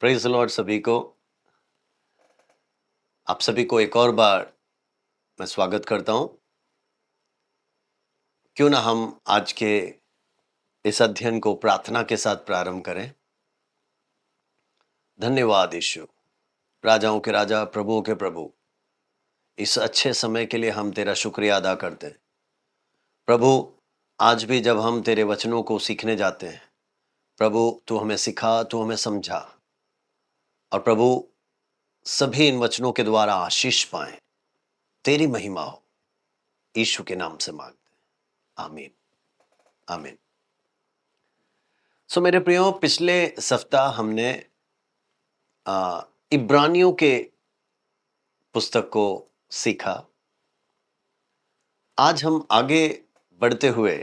Praise the Lord सभी को। आप सभी को एक और बार मैं स्वागत करता हूं। क्यों ना हम आज के इस अध्ययन को प्रार्थना के साथ प्रारंभ करें। धन्यवाद यीशु, राजाओं के राजा, प्रभुओं के प्रभु, इस अच्छे समय के लिए हम तेरा शुक्रिया अदा करते हैं। प्रभु, आज भी जब हम तेरे वचनों को सीखने जाते हैं, प्रभु तू हमें सिखा, तू हमें समझा, और प्रभु सभी इन वचनों के द्वारा आशीष पाएं, तेरी महिमा हो। यीशु के नाम से मांगते हैं, आमीन आमीन। मेरे प्रियो, पिछले सप्ताह हमने इब्रानियों के पुस्तक को सीखा। आज हम आगे बढ़ते हुए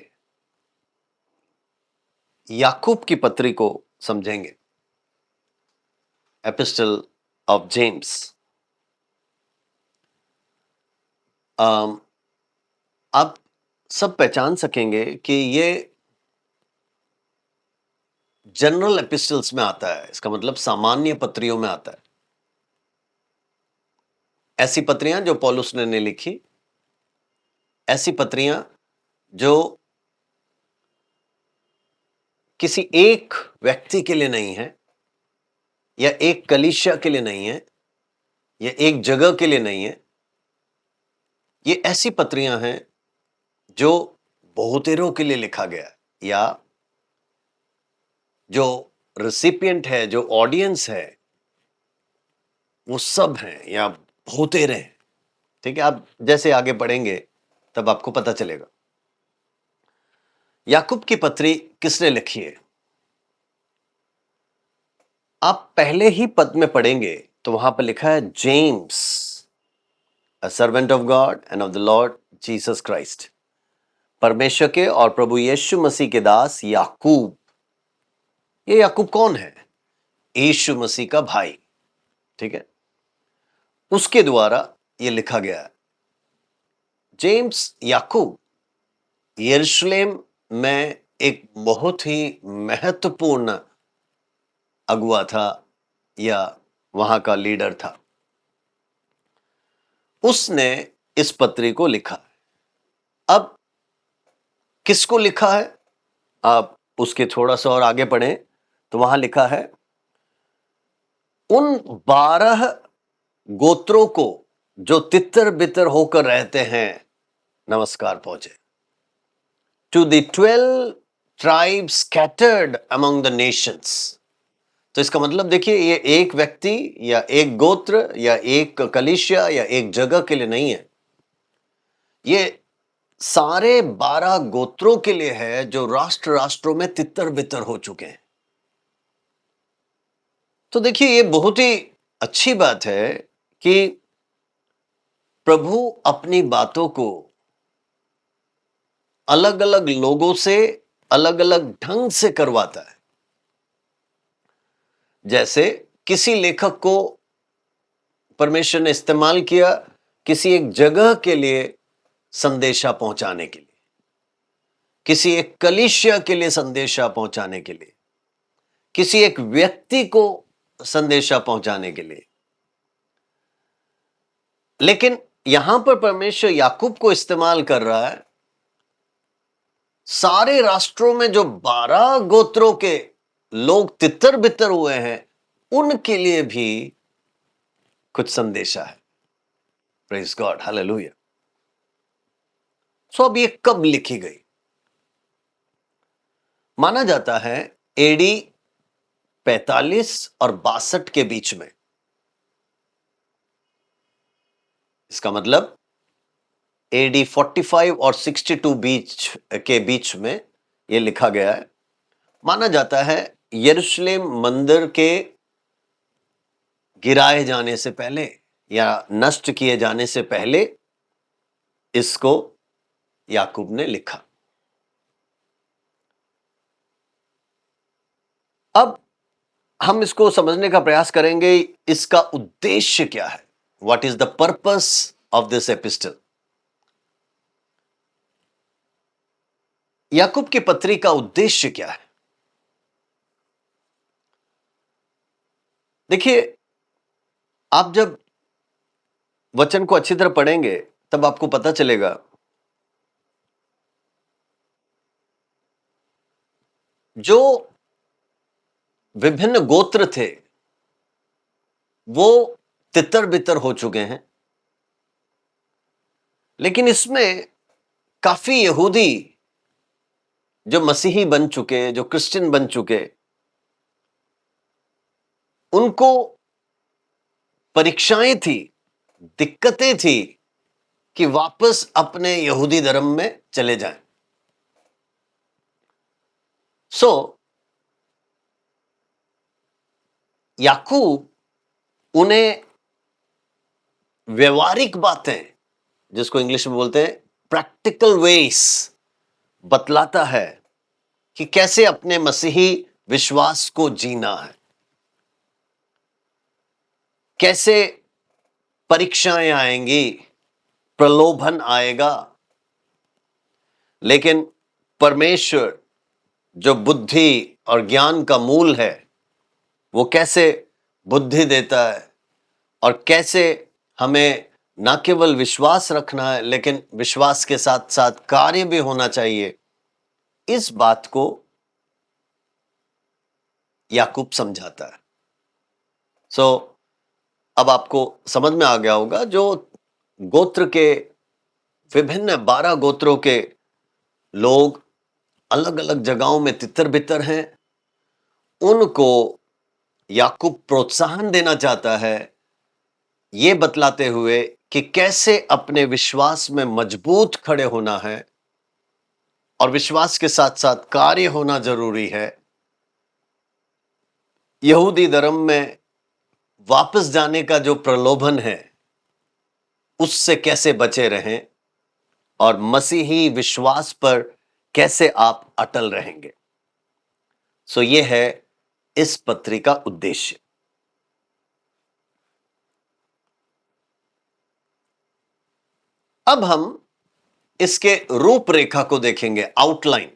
याकूब की पत्री को समझेंगे, एपिस्टल ऑफ जेम्स। आप सब पहचान सकेंगे कि ये जनरल एपिस्टल्स में आता है। इसका मतलब सामान्य पत्रियों में आता है। ऐसी पत्रियां जो पौलुस ने लिखी, ऐसी पत्रियां जो किसी एक व्यक्ति के लिए नहीं है, या एक कलीसिया के लिए नहीं है, या एक जगह के लिए नहीं है। ये ऐसी पत्रियां हैं जो बहुतेरों के लिए लिखा गया है, या जो रेसिपिएंट है, जो ऑडियंस है, वो सब हैं या बहुतेरे हैं। ठीक है, आप जैसे आगे पढ़ेंगे तब आपको पता चलेगा। याकूब की पत्री किसने लिखी है? आप पहले ही पद में पढ़ेंगे तो वहां पर लिखा है James, a servant of God end of the Lord Jesus Christ. परमेश्वर के और प्रभु यीशु मसीह के दास याकूब। ये याकूब कौन है? यीशु मसीह का भाई। ठीक है, उसके द्वारा ये लिखा गया है। जेम्स याकूब यरूशलेम में एक बहुत ही महत्वपूर्ण अगुआ था, या वहां का लीडर था। उसने इस पत्री को लिखा। अब किसको लिखा है? आप उसके थोड़ा सा और आगे पढ़ें तो वहां लिखा है उन 12 गोत्रों को जो तितर बितर होकर रहते हैं, नमस्कार पहुंचे। To the 12 tribes scattered among the nations. तो इसका मतलब देखिए, ये एक व्यक्ति या एक गोत्र या एक कलीसिया या एक जगह के लिए नहीं है। ये सारे 12 गोत्रों के लिए है जो राष्ट्र राष्ट्रों में तितर बितर हो चुके हैं। तो देखिए, ये बहुत ही अच्छी बात है कि प्रभु अपनी बातों को अलग अलग लोगों से अलग अलग ढंग से करवाता है। जैसे किसी लेखक को परमेश्वर ने इस्तेमाल किया किसी एक जगह के लिए संदेशा पहुंचाने के लिए, किसी एक कलीसिया के लिए संदेशा पहुंचाने के लिए, किसी एक व्यक्ति को संदेशा पहुंचाने के लिए। लेकिन यहां पर परमेश्वर याकूब को इस्तेमाल कर रहा है सारे राष्ट्रों में जो 12 गोत्रों के लोग तितर बितर हुए हैं, उनके लिए भी कुछ संदेशा है। Praise God, hallelujah. अब ये कब लिखी गई? माना जाता है एडी 45 और 62 के बीच में। इसका मतलब एडी 45 और 62 के बीच में यह लिखा गया है। माना जाता है यरूशलेम मंदिर के गिराए जाने से पहले या नष्ट किए जाने से पहले इसको याकूब ने लिखा। अब हम इसको समझने का प्रयास करेंगे, इसका उद्देश्य क्या है। What is the purpose of this epistle? याकूब की पत्री का उद्देश्य क्या है? देखिए, आप जब वचन को अच्छी तरह पढ़ेंगे तब आपको पता चलेगा जो विभिन्न गोत्र थे वो तितर बितर हो चुके हैं, लेकिन इसमें काफी यहूदी जो मसीही बन चुके, जो क्रिश्चियन बन चुके, उनको परीक्षाएं थी, दिक्कतें थी कि वापस अपने यहूदी धर्म में चले जाएं। सो याकूब उन्हें व्यवहारिक बातें, जिसको इंग्लिश में बोलते हैं प्रैक्टिकल वेस, बतलाता है कि कैसे अपने मसीही विश्वास को जीना है, कैसे परीक्षाएं आएंगी, प्रलोभन आएगा, लेकिन परमेश्वर जो बुद्धि और ज्ञान का मूल है वो कैसे बुद्धि देता है और कैसे हमें न केवल विश्वास रखना है लेकिन विश्वास के साथ साथ कार्य भी होना चाहिए, इस बात को याकूब समझाता है। सो अब आपको समझ में आ गया होगा, जो गोत्र के विभिन्न 12 गोत्रों के लोग अलग अलग जगहों में तितर बितर हैं, उनको याकूब प्रोत्साहन देना चाहता है, ये बतलाते हुए कि कैसे अपने विश्वास में मजबूत खड़े होना है और विश्वास के साथ साथ कार्य होना जरूरी है। यहूदी धर्म में वापस जाने का जो प्रलोभन है उससे कैसे बचे रहें और मसीही विश्वास पर कैसे आप अटल रहेंगे। सो ये है इस पत्री का उद्देश्य। अब हम इसके रूपरेखा को देखेंगे, आउटलाइन।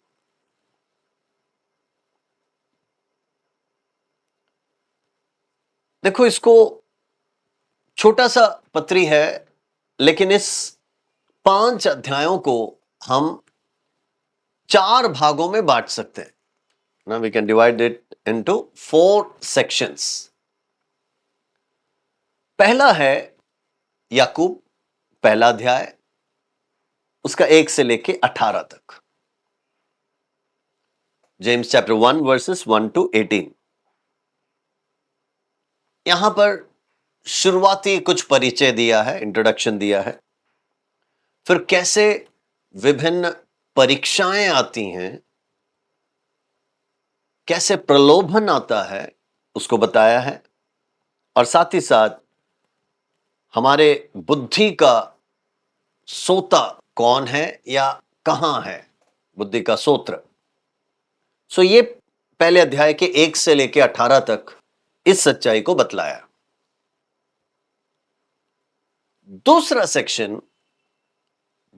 देखो, इसको छोटा सा पत्री है, लेकिन इस 5 अध्यायों को हम 4 भागों में बांट सकते हैं। Now we can divide it into 4 sections. पहला है याकूब, पहला अध्याय, उसका 1 से लेके 18 तक। James chapter 1 versus 1 to 18। यहां पर शुरुआती कुछ परिचय दिया है, इंट्रोडक्शन दिया है, फिर कैसे विभिन्न परीक्षाएं आती हैं, कैसे प्रलोभन आता है उसको बताया है, और साथ ही साथ हमारे बुद्धि का सोता कौन है या कहां है बुद्धि का सोत्र। सो ये पहले अध्याय के 1 से लेके 18 तक इस सच्चाई को बतलाया। दूसरा section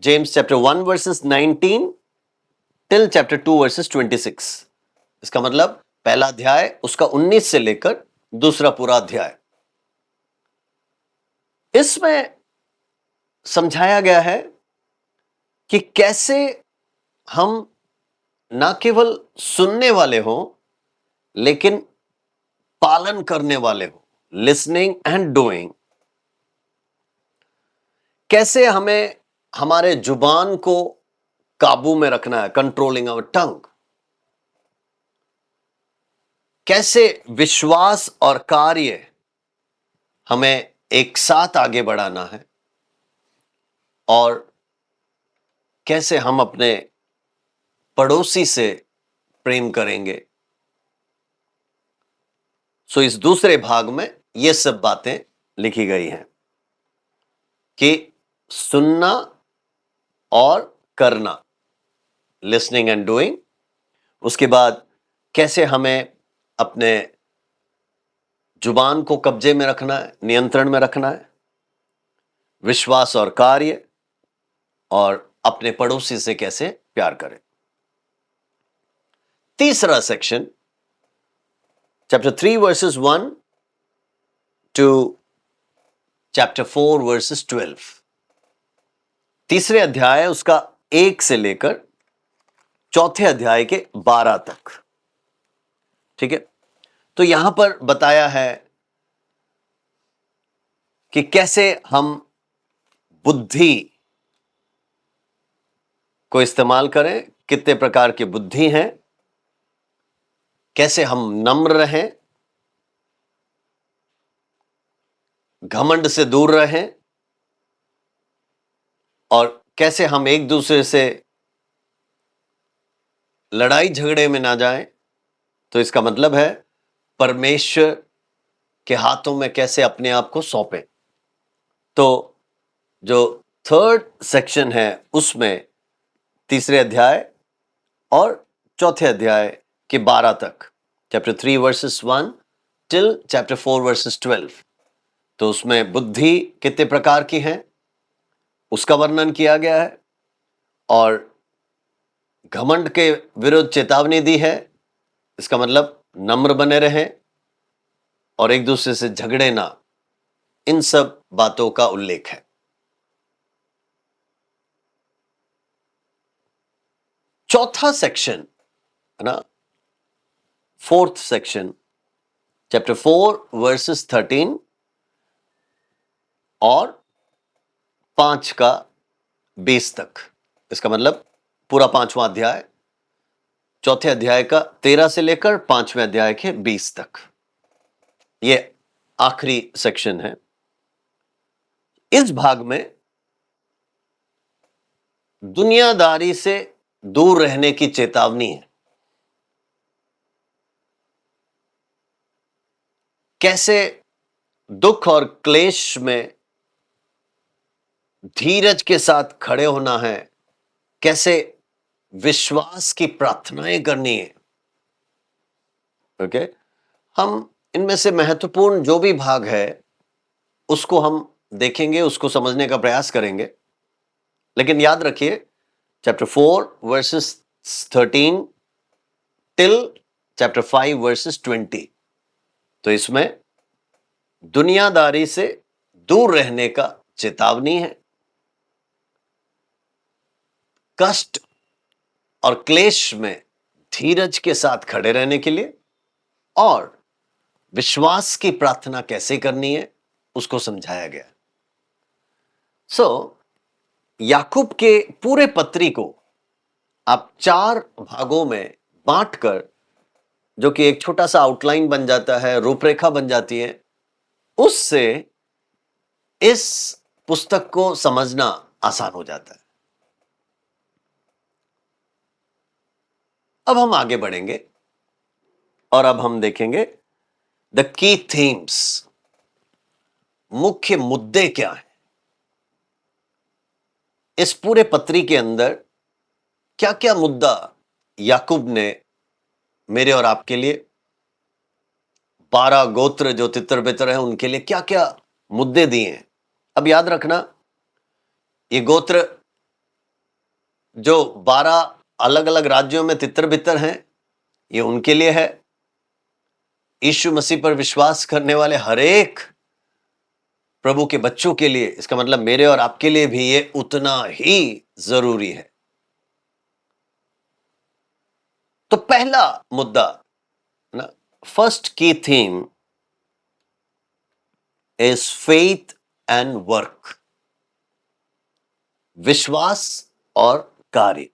James chapter 1 versus 19 till chapter 2 versus 26। इसका मतलब पहला अध्याय उसका 19 से लेकर दूसरा पूरा अध्याय। इसमें समझाया गया है कि कैसे हम ना केवल सुनने वाले हो लेकिन पालन करने वाले हो, लिसनिंग एंड डूइंग। कैसे हमें हमारे जुबान को काबू में रखना है, कंट्रोलिंग आवर टंग। कैसे विश्वास और कार्य हमें एक साथ आगे बढ़ाना है और कैसे हम अपने पड़ोसी से प्रेम करेंगे। सो इस दूसरे भाग में ये सब बातें लिखी गई हैं कि सुनना और करना, लिसनिंग एंड डूइंग। उसके बाद कैसे हमें अपने जुबान को कब्जे में रखना है, नियंत्रण में रखना है, विश्वास और कार्य, और अपने पड़ोसी से कैसे प्यार करें। तीसरा section chapter 3 versus 1 to chapter 4 verses 12. तीसरे अध्याय उसका 1 से लेकर चौथे अध्याय के 12 तक। ठीक है, तो यहां पर बताया है कि कैसे हम बुद्धि को इस्तेमाल करें, कितने प्रकार की बुद्धि हैं, कैसे हम नम्र रहें, घमंड से दूर रहें, और कैसे हम एक दूसरे से लड़ाई झगड़े में ना जाएं। तो इसका मतलब है परमेश्वर के हाथों में कैसे अपने आप को सौंपें। तो जो थर्ड सेक्शन है उसमें तीसरे अध्याय और चौथे अध्याय के 12 तक, chapter 3 versus 1 till chapter 4 versus 12, तो उसमें बुद्धि कितने प्रकार की है उसका वर्णन किया गया है, और घमंड के विरुद्ध चेतावनी दी है। इसका मतलब नम्र बने रहें और एक दूसरे से झगड़े ना, इन सब बातों का उल्लेख है। चौथा सेक्शन है ना, फोर्थ सेक्शन, चैप्टर 4 वर्सेस 13 और 5 का 20 तक। इसका मतलब पूरा 5वां अध्याय, चौथे अध्याय का 13 से लेकर 5वें अध्याय के 20 तक, ये आखिरी सेक्शन है। इस भाग में दुनियादारी से दूर रहने की चेतावनी है। कैसे दुख और क्लेश में धीरज के साथ खड़े होना है, कैसे विश्वास की प्रार्थनाएं करनी है। ओके, हम इनमें से महत्वपूर्ण जो भी भाग है उसको हम देखेंगे, उसको समझने का प्रयास करेंगे। लेकिन याद रखिए, chapter 4 versus 13 till chapter 5 versus 20, तो इसमें दुनियादारी से दूर रहने का चेतावनी है। कष्ट और क्लेश में धीरज के साथ खड़े रहने के लिए और विश्वास की प्रार्थना कैसे करनी है उसको समझाया गया। याकूब के पूरे पत्री को आप 4 भागों में बांटकर, जो कि एक छोटा सा आउटलाइन बन जाता है, रूपरेखा बन जाती है, उससे इस पुस्तक को समझना आसान हो जाता है। अब हम आगे बढ़ेंगे और अब हम देखेंगे द की थीम्स, मुख्य मुद्दे क्या हैं इस पूरे पत्री के अंदर। क्या क्या मुद्दा याकूब ने मेरे और आपके लिए, 12 गोत्र जो तितर बितर हैं उनके लिए क्या क्या मुद्दे दिए हैं। अब याद रखना, ये गोत्र जो 12 अलग अलग राज्यों में तितर बितर हैं, ये उनके लिए है। यीशु मसीह पर विश्वास करने वाले हर एक प्रभु के बच्चों के लिए, इसका मतलब मेरे और आपके लिए भी ये उतना ही जरूरी है। तो पहला मुद्दा ना, फर्स्ट की theme is faith and work, विश्वास और कार्य।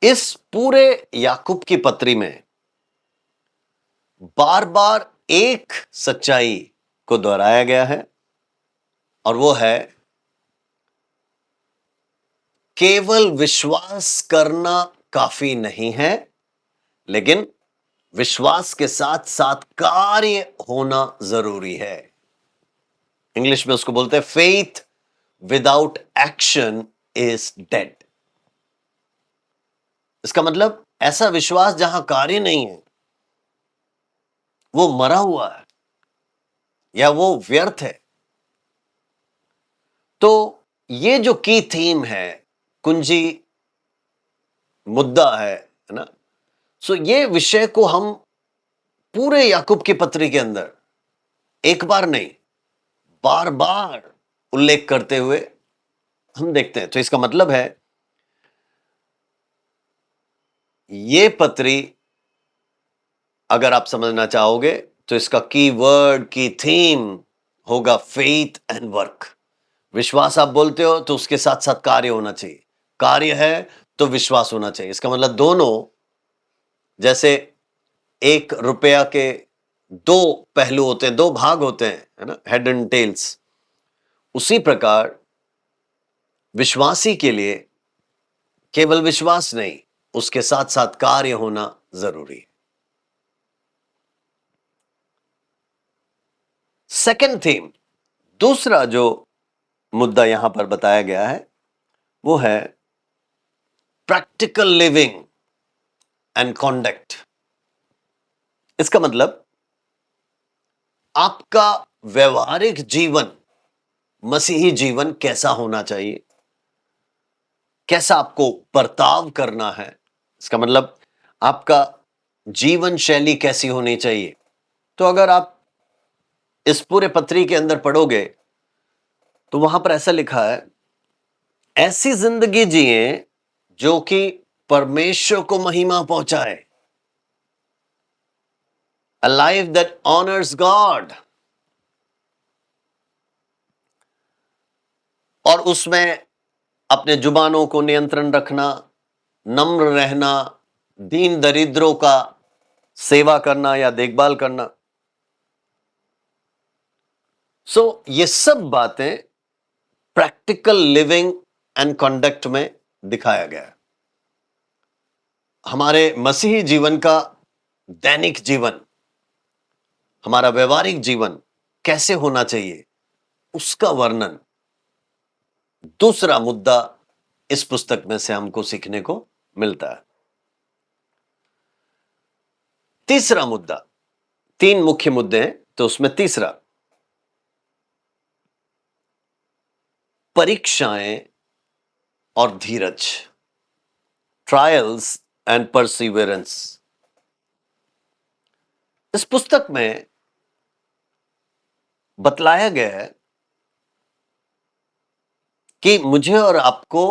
इस पूरे याकूब की पत्री में बार बार एक सच्चाई को दोहराया गया है, और वो है केवल विश्वास करना काफी नहीं है, लेकिन विश्वास के साथ साथ कार्य होना जरूरी है। इंग्लिश में उसको बोलते हैं faith without action is dead. इसका मतलब ऐसा विश्वास जहां कार्य नहीं है वो मरा हुआ है या वो व्यर्थ है। तो ये जो की थीम है, कुंजी मुद्दा है ना, सो ये विषय को हम पूरे याकूब की पत्री के अंदर एक बार नहीं, बार बार उल्लेख करते हुए हम देखते हैं। तो इसका मतलब है ये पत्री अगर आप समझना चाहोगे तो इसका की वर्ड, की थीम होगा फेथ एंड वर्क। विश्वास आप बोलते हो तो उसके साथ साथ कार्य होना चाहिए, कार्य है तो विश्वास होना चाहिए। इसका मतलब दोनों, जैसे एक रुपया के दो पहलू होते हैं, दो भाग होते हैं, है ना, हेड एंड टेल्स, उसी प्रकार विश्वासी के लिए केवल विश्वास नहीं, उसके साथ साथ कार्य होना जरूरी है। सेकंड थीम, दूसरा जो मुद्दा यहां पर बताया गया है वो है प्रैक्टिकल लिविंग एंड कॉन्डक्ट। इसका मतलब आपका व्यवहारिक जीवन, मसीही जीवन कैसा होना चाहिए, कैसा आपको बर्ताव करना है। इसका मतलब आपका जीवन शैली कैसी होनी चाहिए। तो अगर आप इस पूरे पत्री के अंदर पढ़ोगे तो वहां पर ऐसा लिखा है, ऐसी जिंदगी जिए जो कि परमेश्वर को महिमा पहुंचाए, a life that honors God, और उसमें अपने जुबानों को नियंत्रण रखना, नम्र रहना, दीन दरिद्रों का सेवा करना या देखभाल करना। ये सब बातें प्रैक्टिकल लिविंग एंड कंडक्ट में दिखाया गया है। हमारे मसीही जीवन का दैनिक जीवन, हमारा व्यवहारिक जीवन कैसे होना चाहिए, उसका वर्णन दूसरा मुद्दा इस पुस्तक में से हमको सीखने को मिलता है। तीसरा मुद्दा, तीन मुख्य मुद्दे हैं तो उसमें तीसरा, परीक्षाएं और धीरज, ट्रायल्स एंड परसिवियरेंस। इस पुस्तक में बतलाया गया है कि मुझे और आपको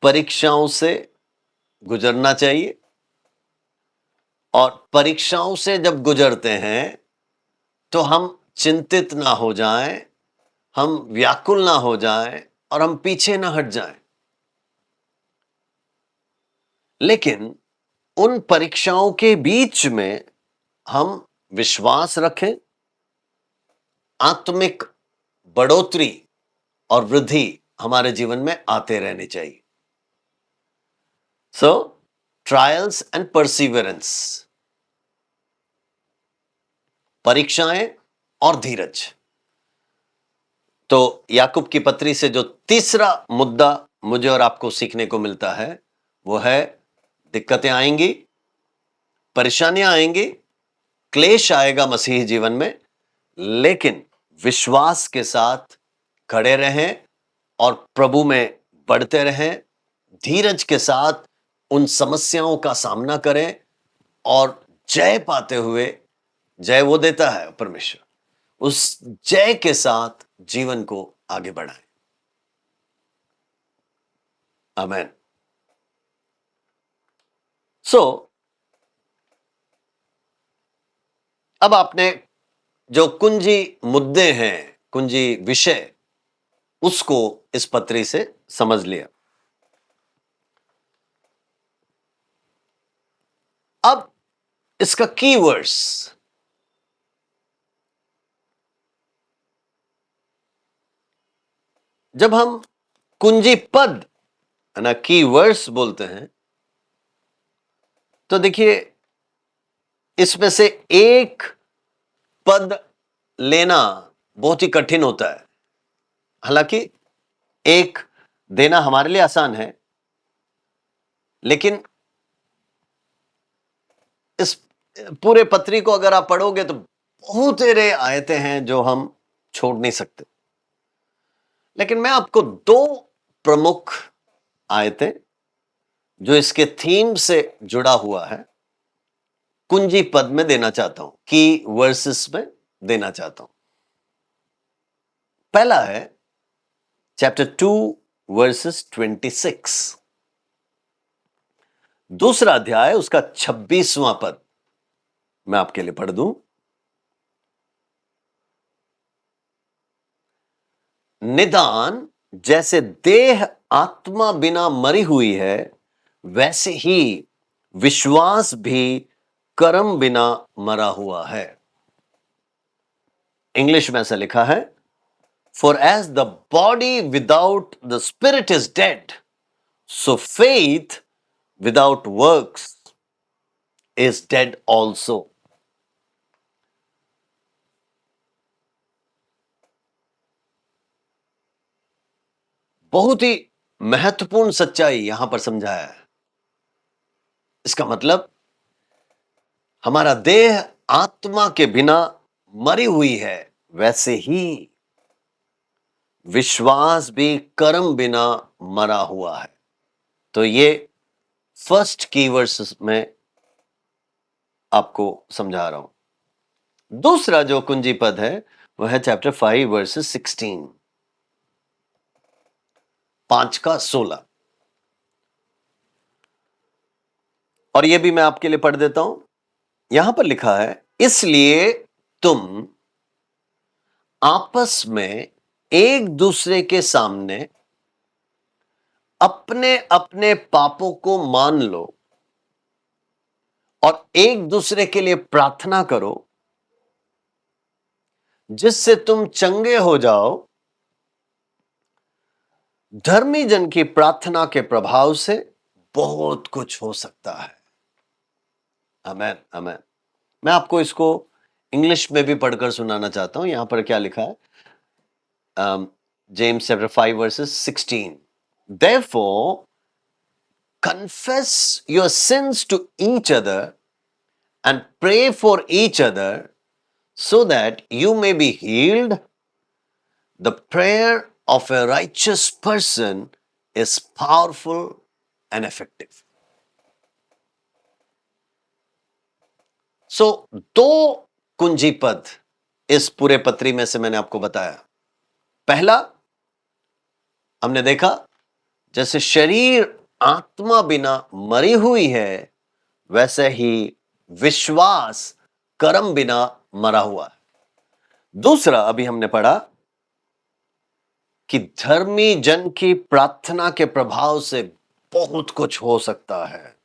परीक्षाओं से गुजरना चाहिए, और परीक्षाओं से जब गुजरते हैं तो हम चिंतित ना हो जाएं, हम व्याकुल ना हो जाएं और हम पीछे ना हट जाएं। लेकिन उन परीक्षाओं के बीच में हम विश्वास रखें, आत्मिक बढ़ोतरी और वृद्धि हमारे जीवन में आते रहनी चाहिए। सो ट्रायल्स एंड परसिवियरेंस, परीक्षाएं और धीरज। तो याकूब की पत्री से जो तीसरा मुद्दा मुझे और आपको सीखने को मिलता है वो है, दिक्कतें आएंगी, परेशानियां आएंगी, क्लेश आएगा मसीही जीवन में, लेकिन विश्वास के साथ खड़े रहें और प्रभु में बढ़ते रहें, धीरज के साथ उन समस्याओं का सामना करें और जय पाते हुए, जय वो देता है परमेश्वर, उस जय के साथ जीवन को आगे बढ़ाएं। आमेन। अब आपने जो कुंजी मुद्दे हैं, कुंजी विषय, उसको इस पत्री से समझ लिया। अब इसका कीवर्ड्स, जब हम कुंजी पद है ना, कीवर्ड्स बोलते हैं, तो देखिए इसमें से एक पद लेना बहुत ही कठिन होता है। हालांकि एक देना हमारे लिए आसान है, लेकिन इस पूरे पत्री को अगर आप पढ़ोगे तो बहुत सारे आयतें हैं जो हम छोड़ नहीं सकते। लेकिन मैं आपको दो प्रमुख आयतें जो इसके थीम से जुड़ा हुआ है कुंजी पद में देना चाहता हूं, की वर्सेस में देना चाहता हूं। पहला है चैप्टर 2 वर्सेस 26। दूसरा अध्याय उसका 26वां पद मैं आपके लिए पढ़ दूं। निदान जैसे देह आत्मा बिना मरी हुई है, वैसे ही विश्वास भी कर्म बिना मरा हुआ है। इंग्लिश में ऐसा लिखा है, for as the body without the spirit is dead, so faith without works is dead also. बहुत ही महत्वपूर्ण सच्चाई यहां पर समझाया है। इसका मतलब हमारा देह आत्मा के बिना मरी हुई है, वैसे ही विश्वास भी कर्म बिना मरा हुआ है। तो ये फर्स्ट की वर्सेस में आपको समझा रहा हूं। दूसरा जो कुंजी पद है वह है चैप्टर 5 वर्सेस 16, 5 का 16। और यह भी मैं आपके लिए पढ़ देता हूं। यहां पर लिखा है, इसलिए तुम आपस में एक दूसरे के सामने अपने अपने पापों को मान लो और एक दूसरे के लिए प्रार्थना करो, जिससे तुम चंगे हो जाओ। धर्मी जन की प्रार्थना के प्रभाव से बहुत कुछ हो सकता है। आमेन, आमेन। मैं आपको इसको इंग्लिश में भी पढ़कर सुनाना चाहता हूं। यहां पर क्या लिखा है, James chapter 5 versus 16। Therefore, confess your sins to each other and pray for each other so that you may be healed. The prayer of a righteous person is powerful and effective. So, दो कुंजी पद इस पूरे पत्री में से मैंने आपको बताया। पहला हमने देखा, जैसे शरीर आत्मा बिना मरी हुई है, वैसे ही विश्वास कर्म बिना मरा हुआ है। दूसरा अभी हमने पढ़ा कि धर्मी जन की प्रार्थना के प्रभाव से बहुत कुछ हो सकता है।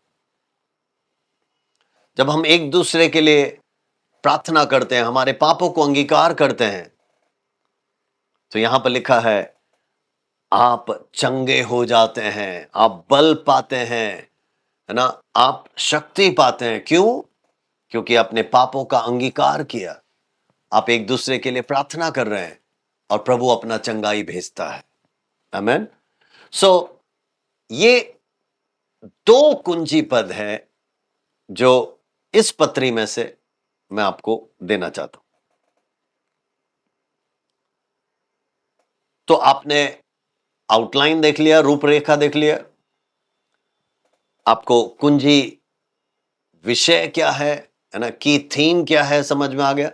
जब हम एक दूसरे के लिए प्रार्थना करते हैं, हमारे पापों को अंगीकार करते हैं, तो यहां पर लिखा है, आप चंगे हो जाते हैं, आप बल पाते हैं, है ना, आप शक्ति पाते हैं। क्यों? क्योंकि आपने पापों का अंगीकार किया, आप एक दूसरे के लिए प्रार्थना कर रहे हैं और प्रभु अपना चंगाई भेजता है। आमेन। सो ये दो कुंजी पद है जो इस पत्री में से मैं आपको देना चाहता हूं। तो आपने आउटलाइन देख लिया, रूपरेखा देख लिया, आपको कुंजी विषय क्या है ना, की थीम क्या है समझ में आ गया।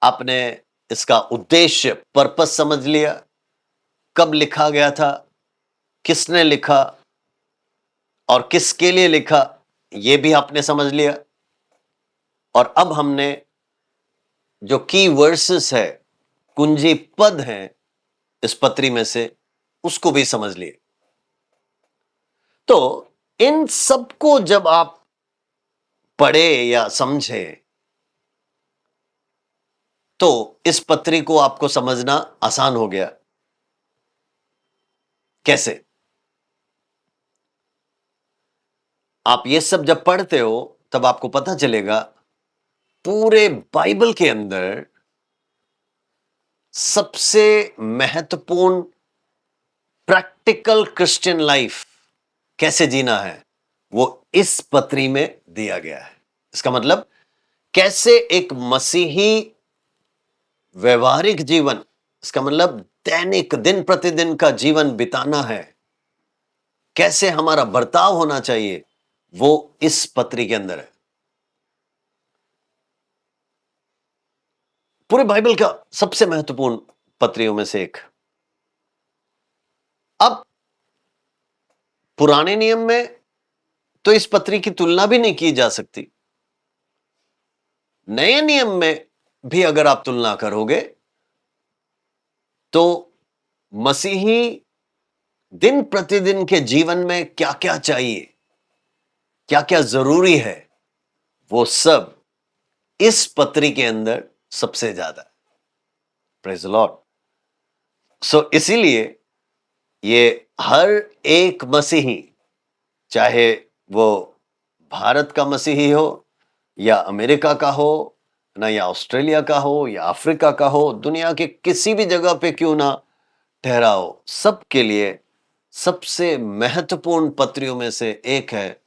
आपने इसका उद्देश्य, पर्पस समझ लिया, कब लिखा गया था, किसने लिखा और किसके लिए लिखा, यह भी आपने समझ लिया। और अब हमने जो की वर्सेस है, कुंजी पद हैं इस पत्री में से, उसको भी समझ लिए। तो इन सबको जब आप पढ़े या समझे, तो इस पत्री को आपको समझना आसान हो गया। कैसे? आप ये सब जब पढ़ते हो तब आपको पता चलेगा, पूरे बाइबल के अंदर सबसे महत्वपूर्ण प्रैक्टिकल क्रिश्चियन लाइफ कैसे जीना है, वो इस पत्री में दिया गया है। इसका मतलब, कैसे एक मसीही व्यवहारिक जीवन, इसका मतलब दैनिक दिन प्रतिदिन का जीवन बिताना है, कैसे हमारा बर्ताव होना चाहिए, वो इस पत्री के अंदर है। पूरे बाइबल का सबसे महत्वपूर्ण पत्रियों में से एक। अब पुराने नियम में तो इस पत्री की तुलना भी नहीं की जा सकती, नए नियम में भी अगर आप तुलना करोगे तो मसीही दिन प्रतिदिन के जीवन में क्या क्या चाहिए, क्या क्या जरूरी है, वो सब इस पत्री के अंदर सबसे ज्यादा है। Praise the Lord. सो इसीलिए ये हर एक मसीही, चाहे वो भारत का मसीही हो या अमेरिका का हो ना, या ऑस्ट्रेलिया का हो या अफ्रीका का हो, दुनिया के किसी भी जगह पे क्यों ना ठहरा हो, सबके लिए सबसे महत्वपूर्ण पत्रियों में से एक है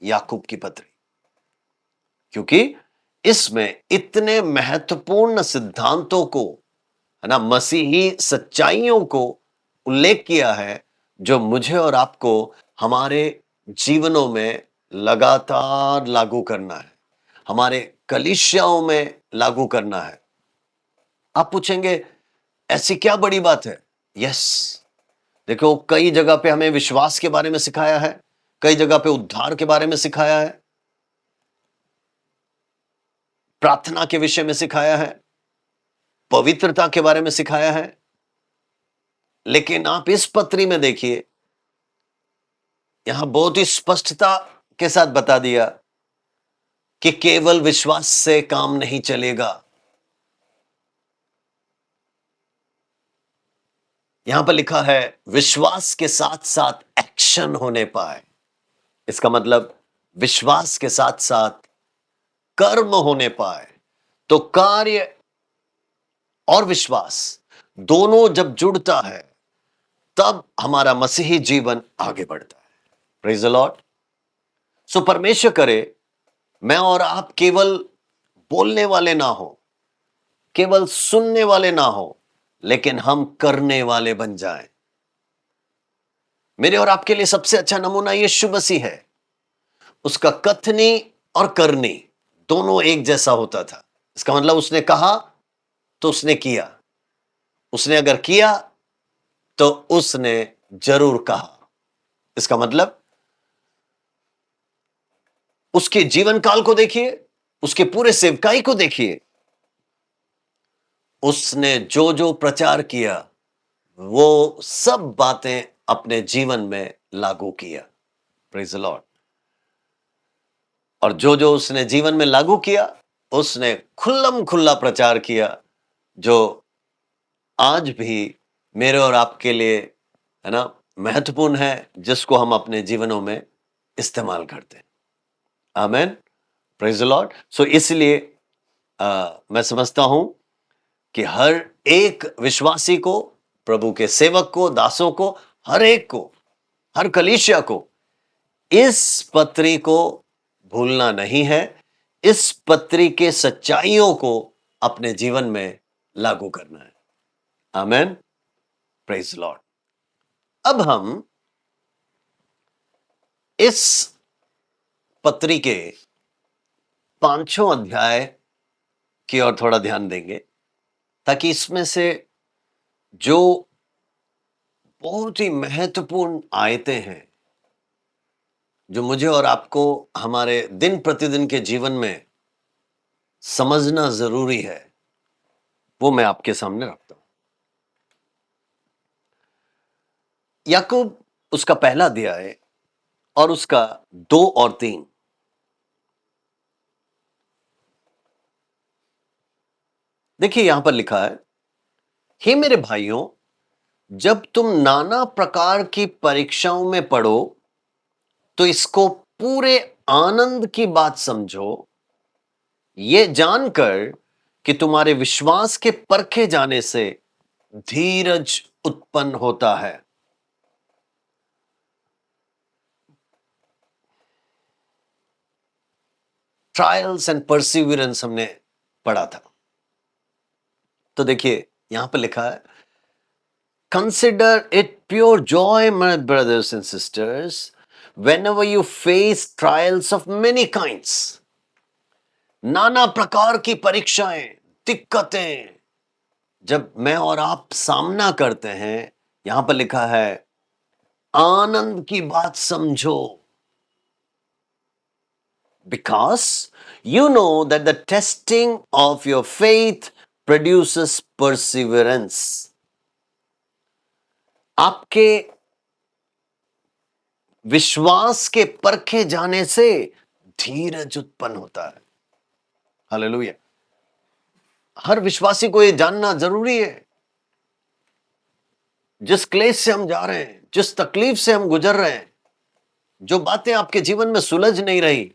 याकूब की पत्री। क्योंकि इसमें इतने महत्वपूर्ण सिद्धांतों को, है ना, मसीही सच्चाइयों को उल्लेख किया है जो मुझे और आपको हमारे जीवनों में लगातार लागू करना है, हमारे कलीसियाओं में लागू करना है। आप पूछेंगे ऐसी क्या बड़ी बात है? यस, देखो कई जगह पे हमें विश्वास के बारे में सिखाया है, कई जगह पे उद्धार के बारे में सिखाया है, प्रार्थना के विषय में सिखाया है, पवित्रता के बारे में सिखाया है। लेकिन आप इस पत्री में देखिए, यहां बहुत ही स्पष्टता के साथ बता दिया कि केवल विश्वास से काम नहीं चलेगा। यहां पर लिखा है विश्वास के साथ साथ एक्शन होने पाए। इसका मतलब विश्वास के साथ साथ कर्म होने पाए। तो कार्य और विश्वास दोनों जब जुड़ता है तब हमारा मसीही जीवन आगे बढ़ता है। Praise the Lord. सो परमेश्वर करे मैं और आप केवल बोलने वाले ना हो, केवल सुनने वाले ना हो, लेकिन हम करने वाले बन जाएं। मेरे और आपके लिए सबसे अच्छा नमूना यीशु मसीह है। उसका कथनी और करनी दोनों एक जैसा होता था। इसका मतलब उसने कहा तो उसने किया, उसने अगर किया तो उसने जरूर कहा। इसका मतलब उसके जीवन काल को देखिए, उसके पूरे सेवकाई को देखिए, उसने जो जो प्रचार किया वो सब बातें अपने जीवन में लागू किया। Praise the Lord. और जो जो उसने जीवन में लागू किया उसने खुल्लम खुल्ला प्रचार किया, जो आज भी मेरे और आपके लिए, है ना, महत्वपूर्ण है, जिसको हम अपने जीवनों में इस्तेमाल करते हैं। Amen. Praise the Lord. So इसलिए मैं समझता हूं कि हर एक विश्वासी को, प्रभु के सेवक को, दासों को, हर एक को, हर कलीसिया को इस पत्री को भूलना नहीं है, इस पत्री के सच्चाइयों को अपने जीवन में लागू करना है। आमेन। Praise Lord. अब हम इस पत्री के 5वां अध्याय की ओर थोड़ा ध्यान देंगे, ताकि इसमें से जो बहुत ही महत्वपूर्ण आयतें हैं जो मुझे और आपको हमारे दिन प्रतिदिन के जीवन में समझना जरूरी है, वो मैं आपके सामने रखता हूं। याकूब उसका पहला अध्याय और उसका 2 और 3। देखिए यहां पर लिखा है, हे मेरे भाइयों, जब तुम नाना प्रकार की परीक्षाओं में पड़ो तो इसको पूरे आनंद की बात समझो, ये जानकर कि तुम्हारे विश्वास के परखे जाने से धीरज उत्पन्न होता है। ट्रायल्स एंड परसिवियरेंस हमने पढ़ा था। तो देखिए यहां पर लिखा है, consider it pure Joy my brothers and sisters whenever you face trials of many kinds। नाना प्रकार की परीक्षाएं, दिक्कतें जब मैं और आप सामना करते हैं, यहां पर लिखा है आनंद की बात समझो, because you know that the testing of your faith produces perseverance. आपके विश्वास के परखे जाने से धीरज उत्पन्न होता है। हालेलुया। हर विश्वासी को यह जानना जरूरी है, जिस क्लेश से हम जा रहे हैं, जिस तकलीफ से हम गुजर रहे हैं, जो बातें आपके जीवन में सुलझ नहीं रही,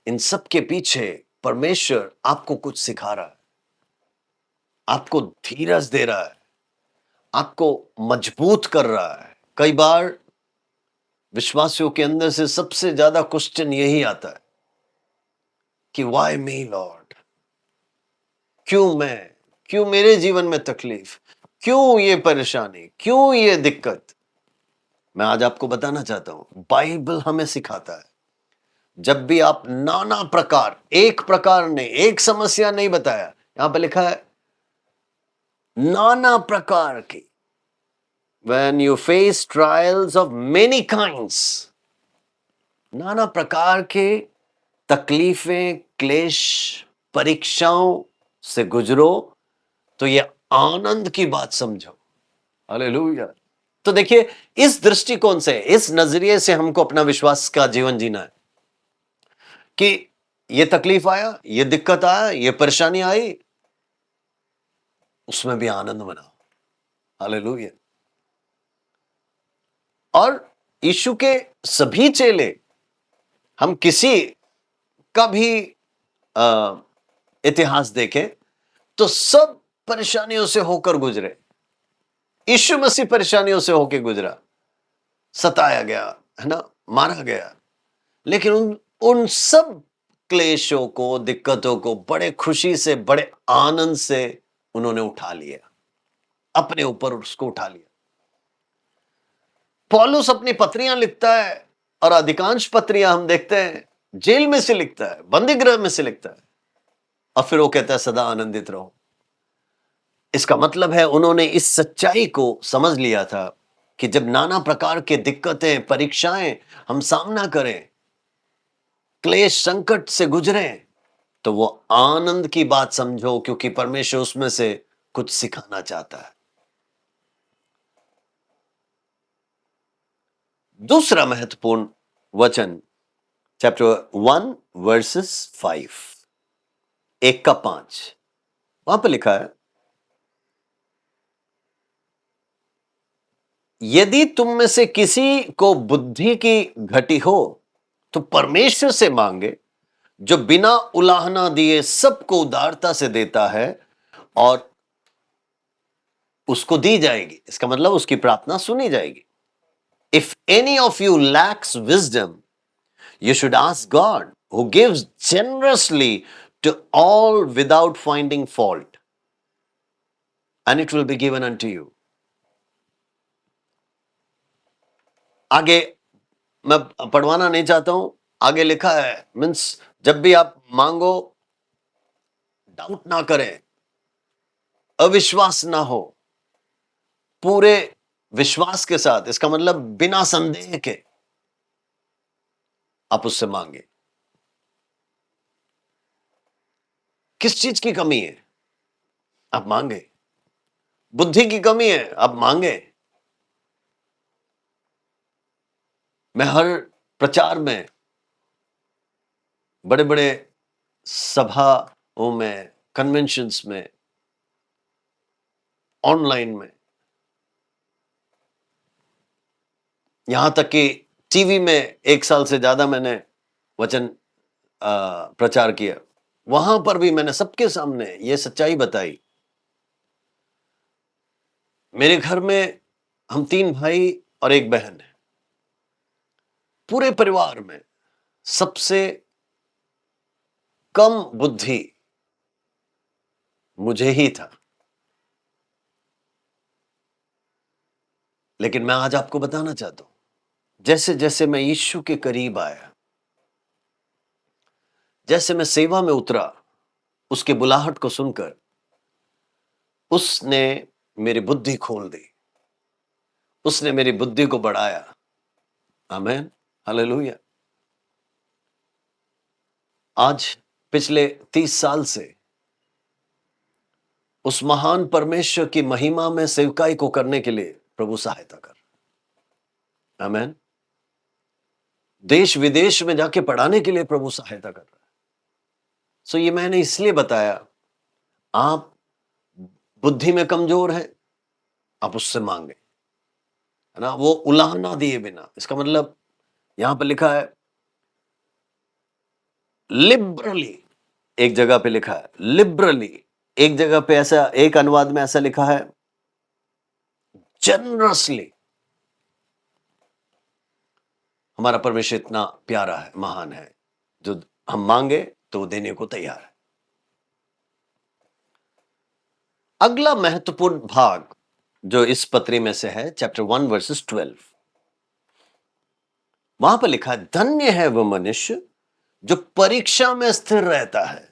इन सब के पीछे परमेश्वर आपको कुछ सिखा रहा है, आपको धीरज दे रहा है, आपको मजबूत कर रहा है। कई बार विश्वासियों के अंदर से सबसे ज्यादा क्वेश्चन यही आता है कि वाई मी लॉर्ड, क्यों मैं, क्यों मेरे जीवन में तकलीफ, क्यों ये परेशानी, क्यों ये दिक्कत। मैं आज आपको बताना चाहता हूं, बाइबल हमें सिखाता है जब भी आप नाना प्रकार, एक प्रकार ने, एक समस्या नहीं बताया, यहां पर लिखा है नाना प्रकार की, when you face trials of many kinds, नाना प्रकार के तकलीफें, क्लेश, परीक्षाओं से गुजरो तो ये आनंद की बात समझो। हालेलुया। तो देखिए, इस दृष्टिकोण से, इस नजरिए से हमको अपना विश्वास का जीवन जीना है कि ये तकलीफ आया, ये दिक्कत आया, ये परेशानी आई, उसमें भी आनंद मनाओ। हालेलुया। और यीशु के सभी चेले, हम किसी का भी इतिहास देखें तो सब परेशानियों से होकर गुजरे। यीशु मसीह परेशानियों से होकर गुजरा, सताया गया, है ना, मारा गया, लेकिन उन सब क्लेशों को, दिक्कतों को बड़े खुशी से, बड़े आनंद से उन्होंने उठा लिया, अपने ऊपर उसको उठा लिया। पौलुस अपनी पत्रियां लिखता है और अधिकांश पत्रियां हम देखते हैं जेल में से लिखता है, बंदी गृह में से लिखता है, और फिर वो कहता है सदा आनंदित रहो। इसका मतलब है उन्होंने इस सच्चाई को समझ लिया था कि जब नाना प्रकार के दिक्कतें, परीक्षाएं हम सामना करें, क्लेश, संकट से गुजरे, तो वो आनंद की बात समझो, क्योंकि परमेश्वर उसमें से कुछ सिखाना चाहता है। दूसरा महत्वपूर्ण वचन, चैप्टर 1 वर्सेस 5, 1 का 5, वहां पर लिखा है, यदि तुम में से किसी को बुद्धि की घटी हो तो परमेश्वर से मांगे, जो बिना उलाहना दिए सबको उदारता से देता है, और उसको दी जाएगी। इसका मतलब उसकी प्रार्थना सुनी जाएगी। If any of you lacks wisdom, you should ask God, who gives generously to all without finding fault, and it will be given unto you. आगे मैं पढ़वाना नहीं चाहता हूं, आगे लिखा है, मीन्स जब भी आप मांगो, डाउट ना करें, अविश्वास ना हो, पूरे विश्वास के साथ, इसका मतलब बिना संदेह के आप उससे मांगे। किस चीज की कमी है, आप मांगे। बुद्धि की कमी है, आप मांगे। मैं हर प्रचार में, बड़े बड़े सभाओं में, कन्वेंशंस में, ऑनलाइन में, यहां तक कि टीवी में 1 साल से ज्यादा मैंने वचन प्रचार किया, वहां पर भी मैंने सबके सामने यह सच्चाई बताई। मेरे घर में हम 3 भाई और 1 बहन है। पूरे परिवार में सबसे कम बुद्धि मुझे ही था, लेकिन मैं आज आपको बताना चाहता हूं, जैसे जैसे मैं यीशु के करीब आया, जैसे मैं सेवा में उतरा, उसके बुलाहट को सुनकर उसने मेरी बुद्धि खोल दी, उसने मेरी बुद्धि को बढ़ाया। आमीन, हालेलुया। आज पिछले 30 साल से उस महान परमेश्वर की महिमा में सेवकाई को करने के लिए प्रभु सहायता कर। आमीन। देश विदेश में जाके पढ़ाने के लिए प्रभु सहायता कर रहा है। सो ये मैंने इसलिए बताया, आप बुद्धि में कमजोर हैं, आप उससे मांगे, है ना, वो उलाहना दिए बिना। इसका मतलब यहां पर लिखा है लिबरली, एक जगह पे लिखा है लिबरली, एक जगह पे ऐसा, एक अनुवाद में ऐसा लिखा है जनरसली। हमारा परमेश्वर इतना प्यारा है, महान है, जो हम मांगे तो वो देने को तैयार है। अगला महत्वपूर्ण भाग जो इस पत्री में से है, चैप्टर 1 वर्सेस 12, वहां पर लिखा है धन्य है वह मनुष्य जो परीक्षा में स्थिर रहता है,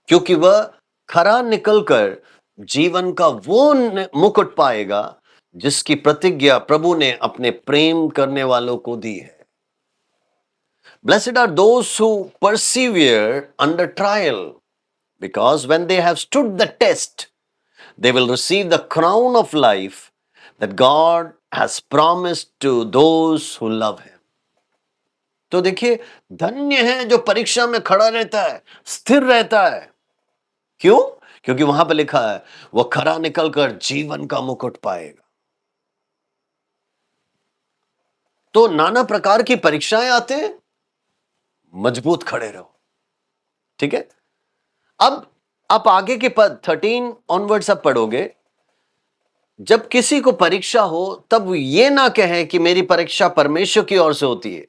क्योंकि वह खरा निकलकर जीवन का वो मुकुट पाएगा जिसकी प्रतिज्ञा प्रभु ने अपने प्रेम करने वालों को दी है। Blessed are those who persevere under trial, because when they have stood the test, they will receive the crown of life that God has promised to those who love him. तो देखिए, धन्य है जो परीक्षा में खड़ा रहता है, स्थिर रहता है। क्यों? क्योंकि वहां पर लिखा है वो खरा निकलकर जीवन का मुकुट पाएगा। तो नाना प्रकार की परीक्षाएं आते हैं, मजबूत खड़े रहो, ठीक है। अब आप आगे के पद 13 ऑनवर्ड्स आप पढ़ोगे, जब किसी को परीक्षा हो तब ये ना कहे कि मेरी परीक्षा परमेश्वर की ओर से होती है,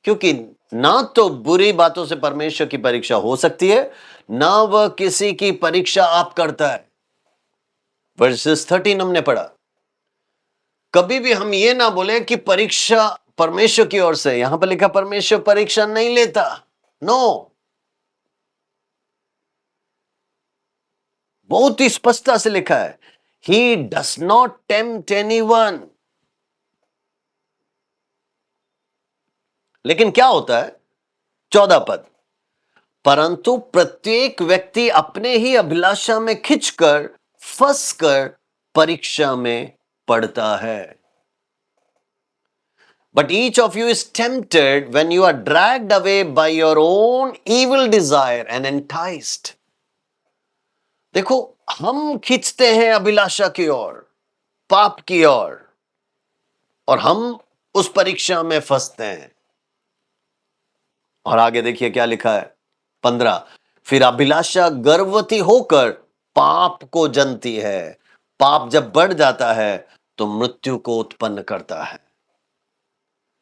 क्योंकि ना तो बुरी बातों से परमेश्वर की परीक्षा हो सकती है, ना वह किसी की परीक्षा आप करता है। वर्सेस 13 हमने पढ़ा। कभी भी हम ये ना बोले कि परीक्षा परमेश्वर की ओर से। यहां पर लिखा परमेश्वर परीक्षा नहीं लेता, नो। बहुत ही स्पष्टता से लिखा है, He does not tempt anyone। लेकिन क्या होता है 14 पद, परंतु प्रत्येक व्यक्ति अपने ही अभिलाषा में खिंचकर फंसकर परीक्षा में पड़ता है। But each of you is tempted when you are dragged away by your own evil desire and enticed। देखो, हम खींचते हैं अभिलाषा की ओर, पाप की ओर, और हम उस परीक्षा में फंसते हैं। और आगे देखिए क्या लिखा है 15, फिर अभिलाषा गर्भवती होकर पाप को जनती है, पाप जब बढ़ जाता है तो मृत्यु को उत्पन्न करता है।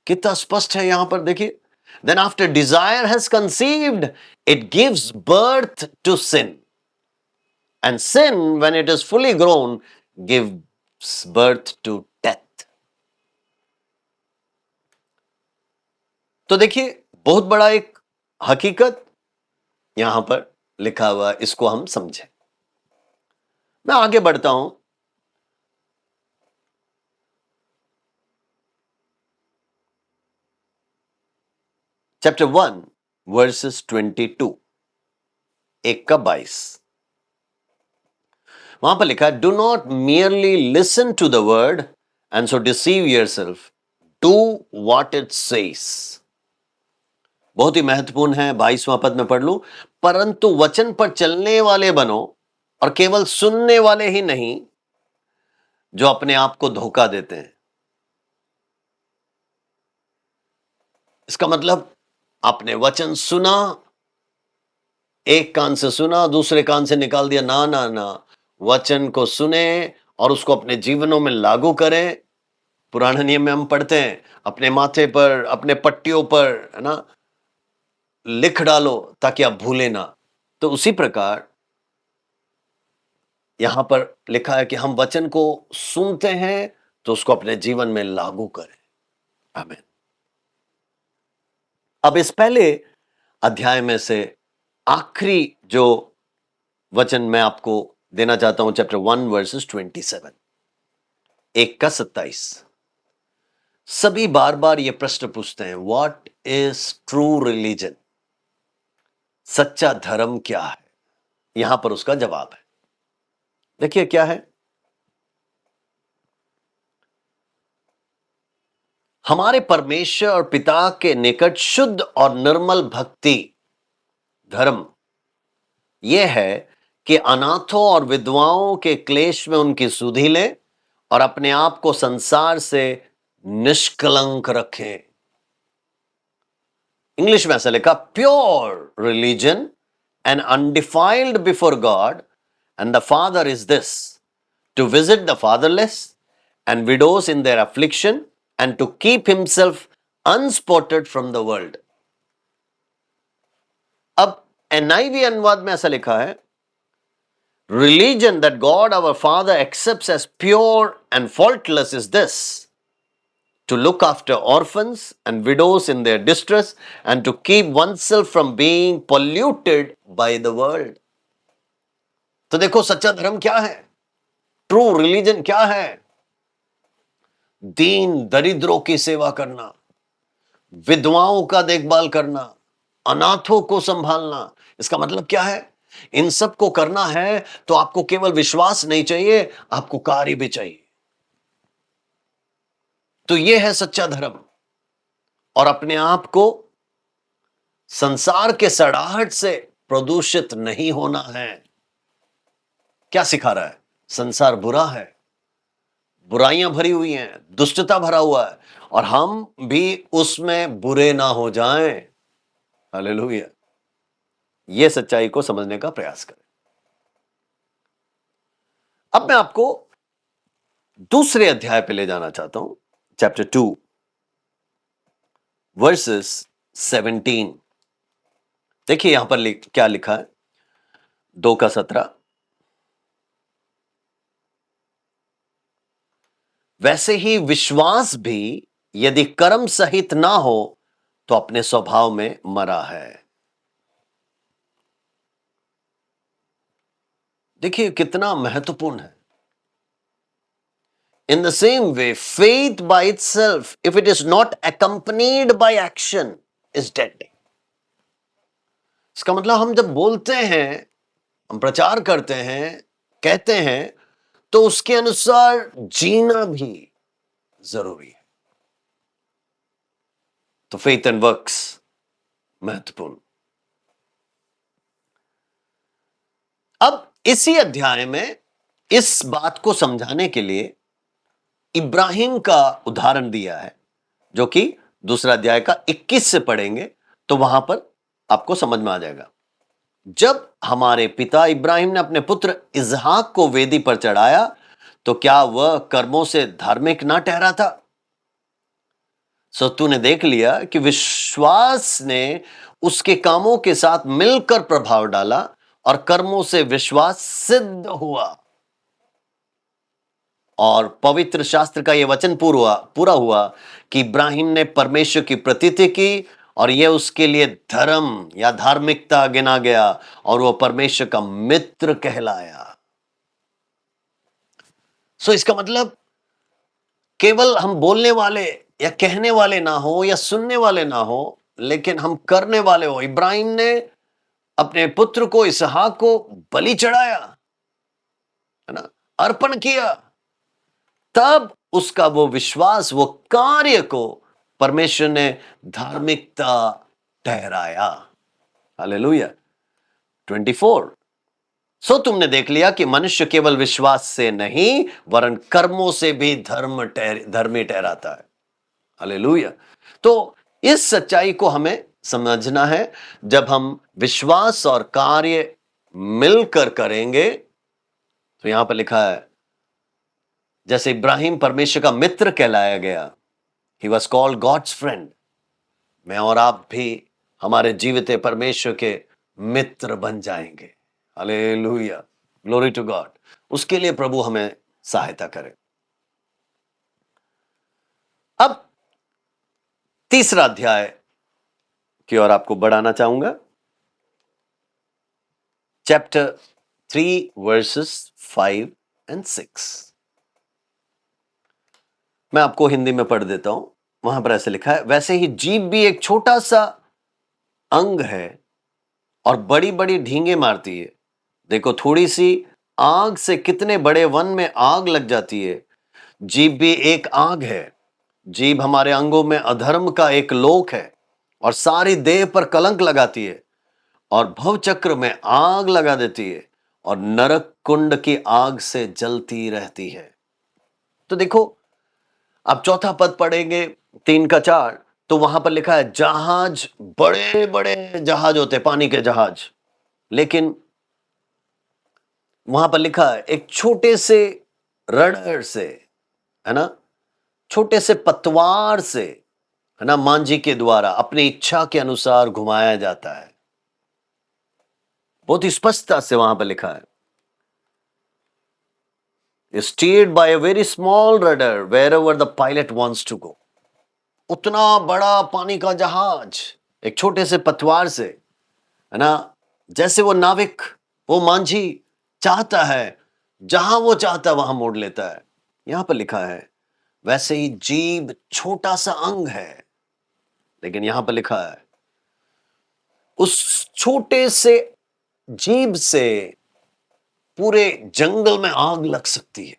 कितना स्पष्ट है यहां पर देखिए। Then after desire has conceived, it gives birth to sin. And sin, when it is fully grown, gives birth to death. तो देखिए, बहुत बड़ा एक हकीकत यहां पर लिखा हुआ, इसको हम समझें। मैं आगे बढ़ता हूं। चैप्टर 1 वर्सेस 22, 1 का 22, वहां पर लिखा है do not merely listen to the word and so deceive yourself, do what it says. बहुत ही महत्वपूर्ण है, 22वां पद में पढ़ लूं, परंतु वचन पर चलने वाले बनो और केवल सुनने वाले ही नहीं जो अपने आप को धोखा देते हैं। इसका मतलब आपने वचन सुना, एक कान से सुना, दूसरे कान से निकाल दिया, ना ना ना। वचन को सुने और उसको अपने जीवनों में लागू करें। पुराने नियम में हम पढ़ते हैं, अपने माथे पर, अपने पट्टियों पर, है ना, लिख डालो ताकि आप भूले ना। तो उसी प्रकार यहां पर लिखा है कि हम वचन को सुनते हैं तो उसको अपने जीवन में लागू करें। आमीन। अब इस पहले अध्याय में से आखिरी जो वचन मैं आपको देना चाहता हूं, चैप्टर 1 वर्सेस 27, 1 का 27। सभी बार बार ये प्रश्न पूछते हैं, व्हाट इज ट्रू रिलीजन? सच्चा धर्म क्या है? यहां पर उसका जवाब है। देखिए क्या है। हमारे परमेश्वर और पिता के निकट शुद्ध और निर्मल भक्ति धर्म यह है कि अनाथों और विधवाओं के क्लेश में उनकी सुधि लें और अपने आप को संसार से निष्कलंक रखें। इंग्लिश में ऐसा लिखा, pure religion and undefiled before God and the Father is this, to visit the fatherless and widows in their affliction and to keep himself unspotted from the world. अब एनआईवी अनुवाद में ऐसा लिखा है, religion that God our Father accepts as pure and faultless is this, to look after orphans and widows in their distress and to keep oneself from being polluted by the world. तो देखो सच्चा धर्म क्या है, true religion क्या है? दीन दरिद्रों की सेवा करना, विधवाओं का देखभाल करना, अनाथों को संभालना। इसका मतलब क्या है? इन सब को करना है तो आपको केवल विश्वास नहीं चाहिए, आपको कार्य भी चाहिए। तो यह है सच्चा धर्म। और अपने आप को संसार के सड़ाहट से प्रदूषित नहीं होना है। क्या सिखा रहा है? संसार बुरा है, बुराइयां भरी हुई हैं, दुष्टता भरा हुआ है, और हम भी उसमें बुरे ना हो जाएं। हालेलुया। यह सच्चाई को समझने का प्रयास करें। अब मैं आपको दूसरे अध्याय पे ले जाना चाहता हूं, चैप्टर 2 वर्सेस 17। देखिए यहां पर क्या लिखा है, 2 का 17। वैसे ही विश्वास भी यदि कर्म सहित ना हो तो अपने स्वभाव में मरा है। देखिए कितना महत्वपूर्ण है। In the same way, faith by itself, if it is not accompanied by action, is dead. इसका मतलब हम जब बोलते हैं, हम प्रचार करते हैं, कहते हैं, तो उसके अनुसार जीना भी जरूरी है। तो फेथ एंड वर्क्स महत्वपूर्ण। अब इसी अध्याय में इस बात को समझाने के लिए इब्राहिम का उदाहरण दिया है, जो कि दूसरा अध्याय का 21 से पढ़ेंगे तो वहां पर आपको समझ में आ जाएगा। जब हमारे पिता इब्राहिम ने अपने पुत्र इसहाक को वेदी पर चढ़ाया तो क्या वह कर्मों से धार्मिक ना ठहरा था? सो तूने देख लिया कि विश्वास ने उसके कामों के साथ मिलकर प्रभाव डाला और कर्मों से विश्वास सिद्ध हुआ। और पवित्र शास्त्र का यह वचन पूरा हुआ कि इब्राहिम ने परमेश्वर की प्रतीति की और यह उसके लिए धर्म या धार्मिकता गिना गया और वह परमेश्वर का मित्र कहलाया। सो इसका मतलब केवल हम बोलने वाले या कहने वाले ना हो या सुनने वाले ना हो, लेकिन हम करने वाले हो। इब्राहिम ने अपने पुत्र को इसहाक को बलि चढ़ाया, है ना, अर्पण किया, तब उसका वो विश्वास, वो कार्य को परमेश्वर ने धार्मिकता ठहराया। हालेलुया। 24। सो तुमने देख लिया कि मनुष्य केवल विश्वास से नहीं वरन कर्मों से भी धर्मी ठहराता है। हालेलुया। तो इस सच्चाई को हमें समझना है। जब हम विश्वास और कार्य मिलकर करेंगे, तो यहां पर लिखा है जैसे इब्राहिम परमेश्वर का मित्र कहलाया गया, he was called God's friend, मैं और आप भी हमारे जीवित परमेश्वर के मित्र बन जाएंगे। Hallelujah, glory to God. उसके लिए प्रभु हमें सहायता करे। अब तीसरा अध्याय की ओर आपको बढ़ाना चाहूंगा। Chapter 3 versus 5 and 6। मैं आपको हिंदी में पढ़ देता हूं। वहां पर ऐसे लिखा है, वैसे ही जीभ भी एक छोटा सा अंग है और बड़ी बड़ी ढींगे मारती है। देखो, थोड़ी सी आग से कितने बड़े वन में आग लग जाती है। जीभ भी एक आग है। जीभ हमारे अंगों में अधर्म का एक लोक है और सारी देह पर कलंक लगाती है और भवचक्र में आग लगा देती है और नरक कुंड की आग से जलती रहती है। तो देखो, आप चौथा पद पढ़ेंगे 3 का 4, तो वहां पर लिखा है जहाज, बड़े बड़े जहाज होते, पानी के जहाज, लेकिन वहां पर लिखा है एक छोटे से रडर से, है ना, छोटे से पतवार से, है ना, मांझी के द्वारा अपनी इच्छा के अनुसार घुमाया जाता है। बहुत ही स्पष्टता से वहां पर लिखा है, steered by a very small rudder wherever the pilot wants to go। उतना बड़ा पानी का जहाज एक छोटे से पतवार से, है ना, जैसे वो नाविक, वो मांझी चाहता है, जहां वो चाहता है वहां मोड़ लेता है। यहां पर लिखा है वैसे ही जीभ छोटा सा अंग है, लेकिन यहां पर लिखा है उस छोटे से जीभ से पूरे जंगल में आग लग सकती है।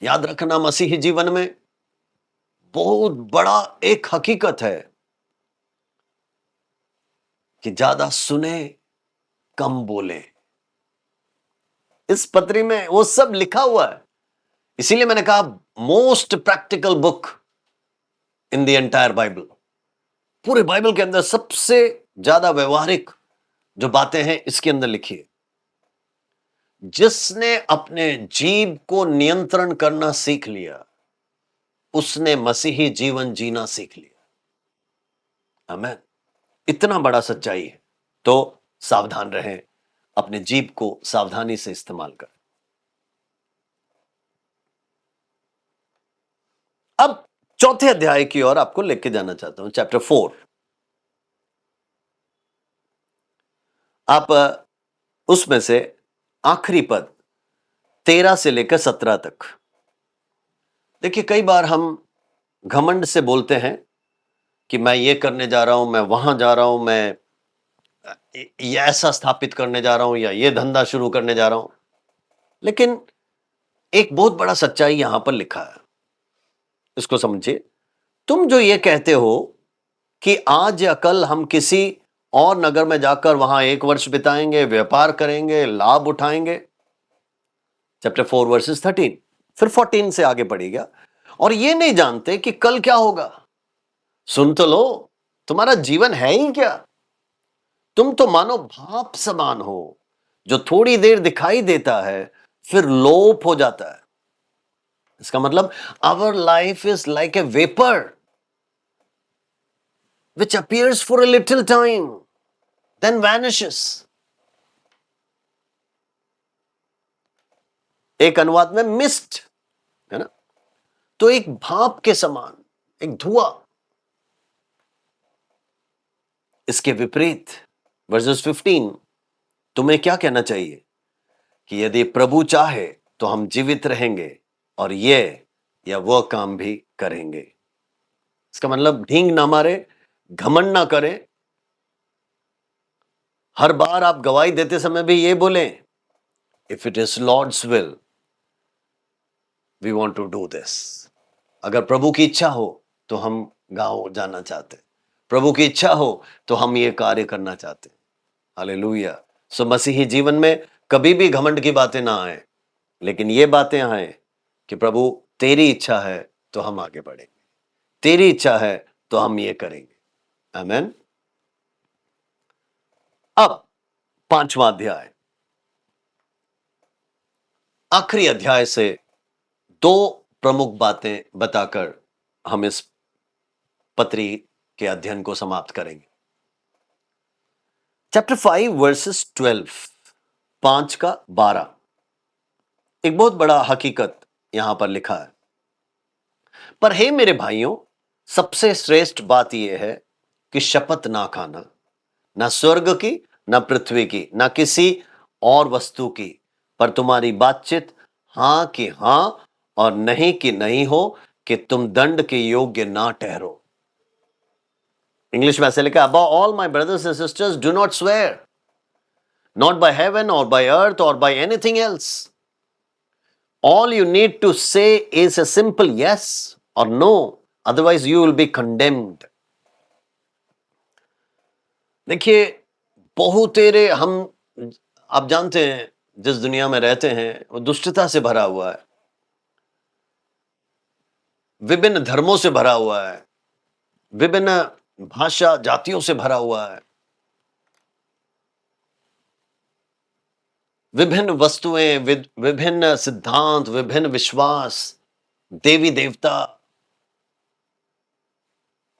याद रखना, मसीही जीवन में बहुत बड़ा एक हकीकत है कि ज्यादा सुने, कम बोले। इस पत्री में वो सब लिखा हुआ है। इसीलिए मैंने कहा most practical book in the entire Bible. पूरे बाइबल के अंदर सबसे ज्यादा व्यवहारिक जो बातें हैं इसके अंदर लिखी है। जिसने अपने जीभ को नियंत्रण करना सीख लिया, उसने मसीही जीवन जीना सीख लिया। आमीन। इतना बड़ा सच्चाई है। तो सावधान रहें, अपने जीभ को सावधानी से इस्तेमाल करें। अब चौथे अध्याय की ओर आपको लेके जाना चाहता हूं, चैप्टर 4। आप उसमें से आखिरी पद 13 से लेकर 17 तक देखिए। कई बार हम घमंड से बोलते हैं कि मैं ये करने जा रहा हूं, मैं वहां जा रहा हूं, मैं ये ऐसा स्थापित करने जा रहा हूं या ये धंधा शुरू करने जा रहा हूं। लेकिन एक बहुत बड़ा सच्चाई यहां पर लिखा है, इसको समझिए। तुम जो ये कहते हो कि आज या कल हम किसी और नगर में जाकर वहां 1 वर्ष बिताएंगे, व्यापार करेंगे, लाभ उठाएंगे, चैप्टर 4 वर्सेस 13, फिर 14 से आगे पढ़िएगा, और ये नहीं जानते कि कल क्या होगा। सुन तो लो, तुम्हारा जीवन है ही क्या? तुम तो मानो भाप समान हो जो थोड़ी देर दिखाई देता है फिर लोप हो जाता है। इसका मतलब our life is like a vapour which appears for a little time then vanishes। एक अनुवाद में मिस्ट, है ना, तो एक भाप के समान, एक धुआं। इसके विपरीत वर्सेस 15, तुम्हें क्या कहना चाहिए कि यदि प्रभु चाहे तो हम जीवित रहेंगे और ये या वह काम भी करेंगे। इसका मतलब ढींग ना मारे, घमंड ना करें। हर बार आप गवाही देते समय भी ये बोलें, if it is Lord's will we want to do this. अगर प्रभु की इच्छा हो तो हम गांव जाना चाहते हैं, प्रभु की इच्छा हो तो हम ये कार्य करना चाहते हैं। हालेलुया। सो मसीही जीवन में कभी भी घमंड की बातें ना आए, लेकिन ये बातें आए कि प्रभु तेरी इच्छा है तो हम आगे बढ़ेंगे, तेरी इच्छा है तो हम ये करेंगे। आमीन। अब 5वां अध्याय, आखिरी अध्याय से 2 प्रमुख बातें बताकर हम इस पत्री के अध्ययन को समाप्त करेंगे। चैप्टर 5 वर्सेस 12, 5 का 12, एक बहुत बड़ा हकीकत यहां पर लिखा है। पर हे मेरे भाइयों, सबसे श्रेष्ठ बात यह है कि शपथ ना खाना, ना स्वर्ग की, ना पृथ्वी की, ना किसी और वस्तु की, पर तुम्हारी बातचीत हां कि हां और नहीं कि नहीं हो, कि तुम दंड के योग्य ना ठहरो। इंग्लिश में ऐसे लिखा, above all my brothers and sisters, do not swear, not by heaven or by earth or by anything else. All you need to say is a simple yes or no, otherwise you will be condemned. देखिए, बहुतेरे हम, आप जानते हैं जिस दुनिया में रहते हैं वो दुष्टता से भरा हुआ है, विभिन्न धर्मों से भरा हुआ है, विभिन्न भाषा जातियों से भरा हुआ है, विभिन्न वस्तुएं, विभिन्न सिद्धांत, विभिन्न विश्वास, देवी देवता,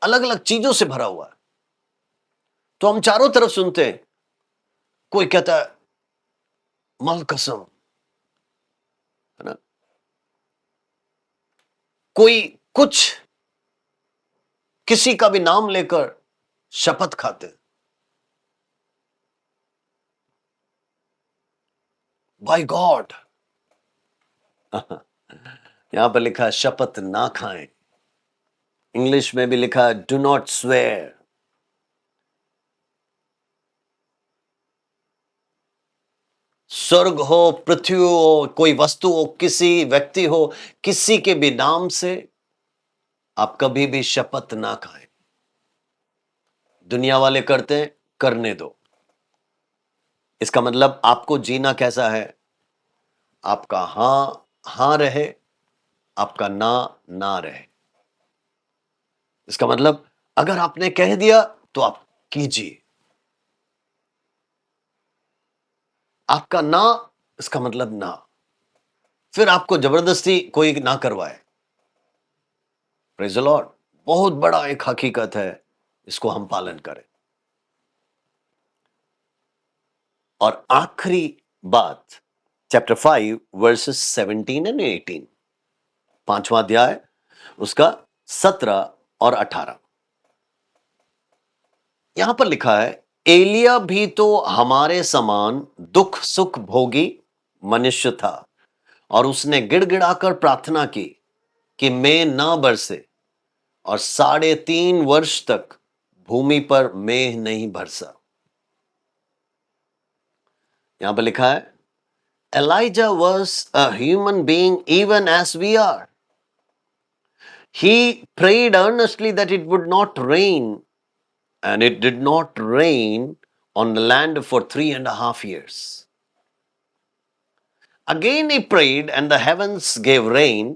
अलग अलग चीजों से भरा हुआ है। तो हम चारों तरफ सुनते हैं, कोई कहता है मल कसम, है ना, कोई कुछ किसी का भी नाम लेकर शपथ खाते हैं, बाय गॉड। यहां पर लिखा है शपथ ना खाएं। इंग्लिश में भी लिखा है डू नॉट स्वेयर। स्वर्ग हो, पृथ्वी हो, कोई वस्तु हो, किसी व्यक्ति हो, किसी के भी नाम से आप कभी भी शपथ ना खाएं। दुनिया वाले करते हैं, करने दो। इसका मतलब आपको जीना कैसा है, आपका हां हां रहे, आपका ना ना रहे। इसका मतलब अगर आपने कह दिया तो आप कीजिए, आपका ना, इसका मतलब ना, फिर आपको जबरदस्ती कोई ना करवाए। Praise the Lord. बहुत बड़ा एक हकीकत है, इसको हम पालन करें। और आखिरी बात, चैप्टर 5 वर्सेस 17 एंड 18, 5वां अध्याय, उसका 17 और 18। यहां पर लिखा है, एलिया भी तो हमारे समान दुख सुख भोगी मनुष्य था, और उसने गिड़गिड़ाकर प्रार्थना की कि मैं ना बरसे, और 3.5 वर्ष तक भूमि पर मेघ नहीं बरसा। यहां पर लिखा है, Elijah was a human being even as we are. He prayed earnestly that it would not rain, and it did not rain on the land for 3.5 years. Again he prayed, and the heavens gave rain,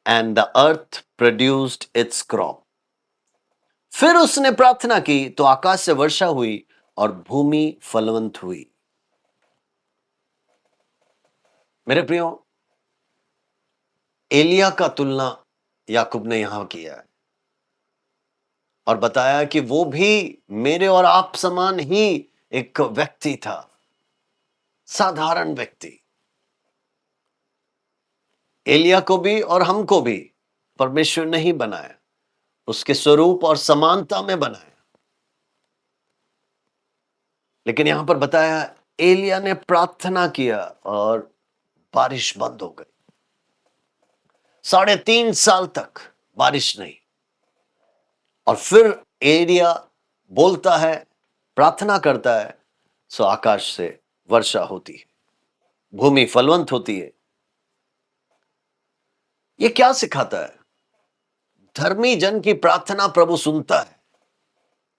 and the earth produced its crop. फिर उसने प्रार्थना की तो आकाश से वर्षा हुई और भूमि फलवंत हुई। मेरे प्रियो, एलिया का तुलना याकूब ने यहां किया है और बताया कि वो भी मेरे और आप समान ही एक व्यक्ति था, साधारण व्यक्ति। एलिया को भी और हमको भी परमेश्वर ने ही बनाया, उसके स्वरूप और समानता में बनाया। लेकिन यहां पर बताया, एलिया ने प्रार्थना किया और बारिश बंद हो गई। 3.5 साल तक बारिश नहीं। और फिर एलिया बोलता है, प्रार्थना करता है, सो आकाश से वर्षा होती है, भूमि फलवंत होती है। ये क्या सिखाता है? धर्मी जन की प्रार्थना प्रभु सुनता है।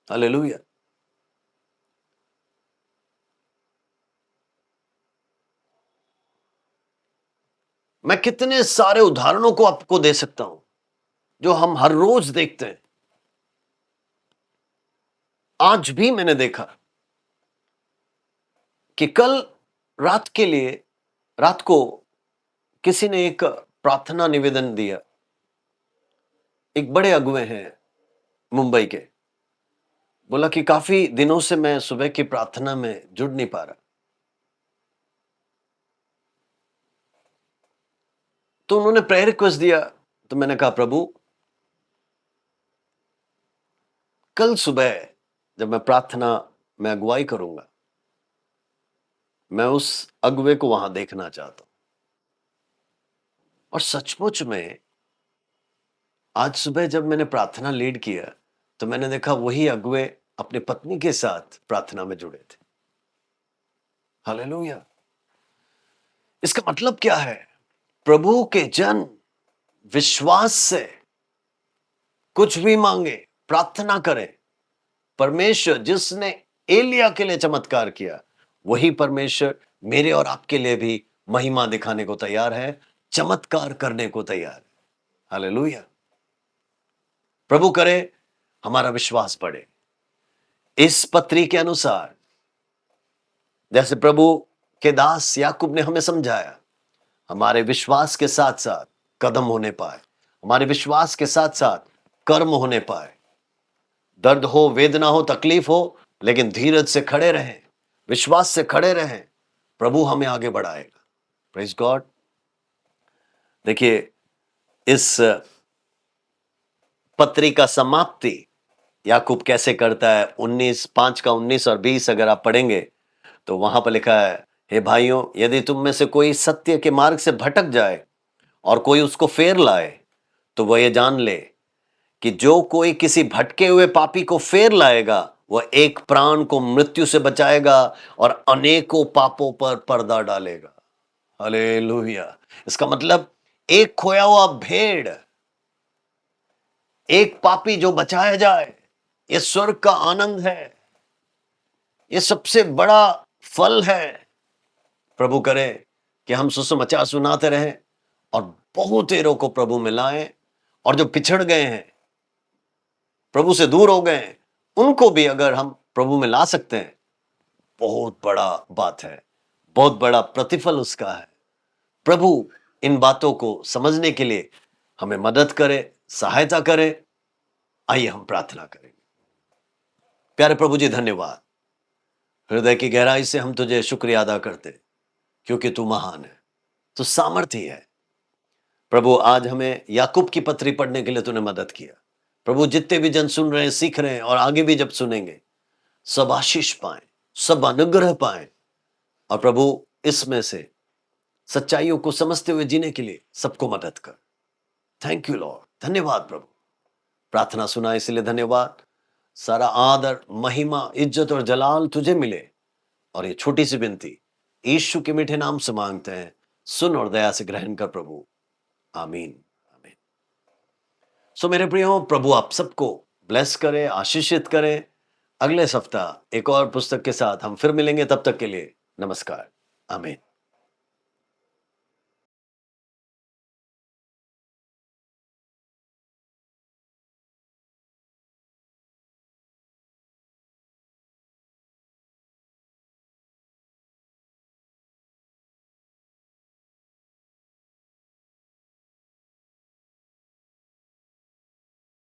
हालेलुया। मैं कितने सारे उदाहरणों को आपको दे सकता हूं जो हम हर रोज देखते हैं। आज भी मैंने देखा कि कल रात के लिए, रात को किसी ने एक प्रार्थना निवेदन दिया। एक बड़े अगुवे हैं मुंबई के, बोला कि काफी दिनों से मैं सुबह की प्रार्थना में जुड़ नहीं पा रहा। तो उन्होंने प्रेयर रिक्वेस्ट दिया, तो मैंने कहा प्रभु, कल सुबह जब मैं प्रार्थना मैं अगुवाई करूंगा। मैं उस अगुवे को वहां देखना चाहता हूं। और सचमुच में आज सुबह जब मैंने प्रार्थना लीड किया तो मैंने देखा वही अगुवे अपनी पत्नी के साथ प्रार्थना में जुड़े थे। हालेलुया। इसका मतलब क्या है? प्रभु के जन विश्वास से कुछ भी मांगे, प्रार्थना करें, परमेश्वर जिसने एलिया के लिए चमत्कार किया वही परमेश्वर मेरे और आपके लिए भी महिमा दिखाने को तैयार है, चमत्कार करने को तैयार है। हालेलुया। प्रभु करे हमारा विश्वास बढ़े। इस पत्री के अनुसार जैसे प्रभु के दास याकूब ने हमें समझाया, हमारे विश्वास के साथ साथ कदम होने पाए, हमारे विश्वास के साथ साथ कर्म होने पाए। दर्द हो, वेदना हो, तकलीफ हो, लेकिन धीरज से खड़े रहें, विश्वास से खड़े रहें, प्रभु हमें आगे बढ़ाएगा। Praise God. देखिए इस पत्री का समाप्ति याकूब कैसे करता है। 5 का 19 और 20 अगर आप पढ़ेंगे तो वहां पर लिखा है, हे भाइयों, यदि तुम में से कोई सत्य के मार्ग से भटक जाए और कोई उसको फेर लाए तो वह ये जान ले कि जो कोई किसी भटके हुए पापी को फेर लाएगा वह एक प्राण को मृत्यु से बचाएगा और अनेकों पापों पर पर्दा डालेगा। हालेलुया। इसका मतलब एक खोया हुआ भेड़, एक पापी जो बचाया जाए, यह स्वर्ग का आनंद है, यह सबसे बड़ा फल है। प्रभु करे कि हम सुसमाचार सुनाते रहें और बहुतेरों को प्रभु में लाएं, और जो पिछड़ गए हैं, प्रभु से दूर हो गए हैं, उनको भी अगर हम प्रभु में ला सकते हैं, बहुत बड़ा बात है, बहुत बड़ा प्रतिफल उसका है। प्रभु इन बातों को समझने के लिए हमें मदद करे, सहायता करे। आइए हम प्रार्थना करेंगे। प्यारे प्रभु जी, धन्यवाद। हृदय की गहराई से हम तुझे शुक्रिया अदा करते क्योंकि तू महान है, तू सामर्थी है। प्रभु आज हमें याकूब की पत्री पढ़ने के लिए तूने मदद किया। प्रभु जितने भी जन सुन रहे हैं, सीख रहे हैं और आगे भी जब सुनेंगे, सब आशीष पाएं, सब अनुग्रह पाएं, और प्रभु इसमें से सच्चाइयों को समझते हुए जीने के लिए सबको मदद कर। Thank you Lord. धन्यवाद प्रभु। प्रार्थना सुना इसलिए धन्यवाद। सारा आदर, महिमा, इज्जत और जलाल तुझे मिले। और ये छोटी सी विनती यीशु के मीठे नाम से मांगते हैं, सुन और दया से ग्रहण कर प्रभु। आमीन, आमीन। सो मेरे प्रियो, प्रभु आप सबको ब्लेस करे, आशीषित करे। अगले सप्ताह एक और पुस्तक के साथ हम फिर मिलेंगे। तब तक के लिए नमस्कार। आमीन।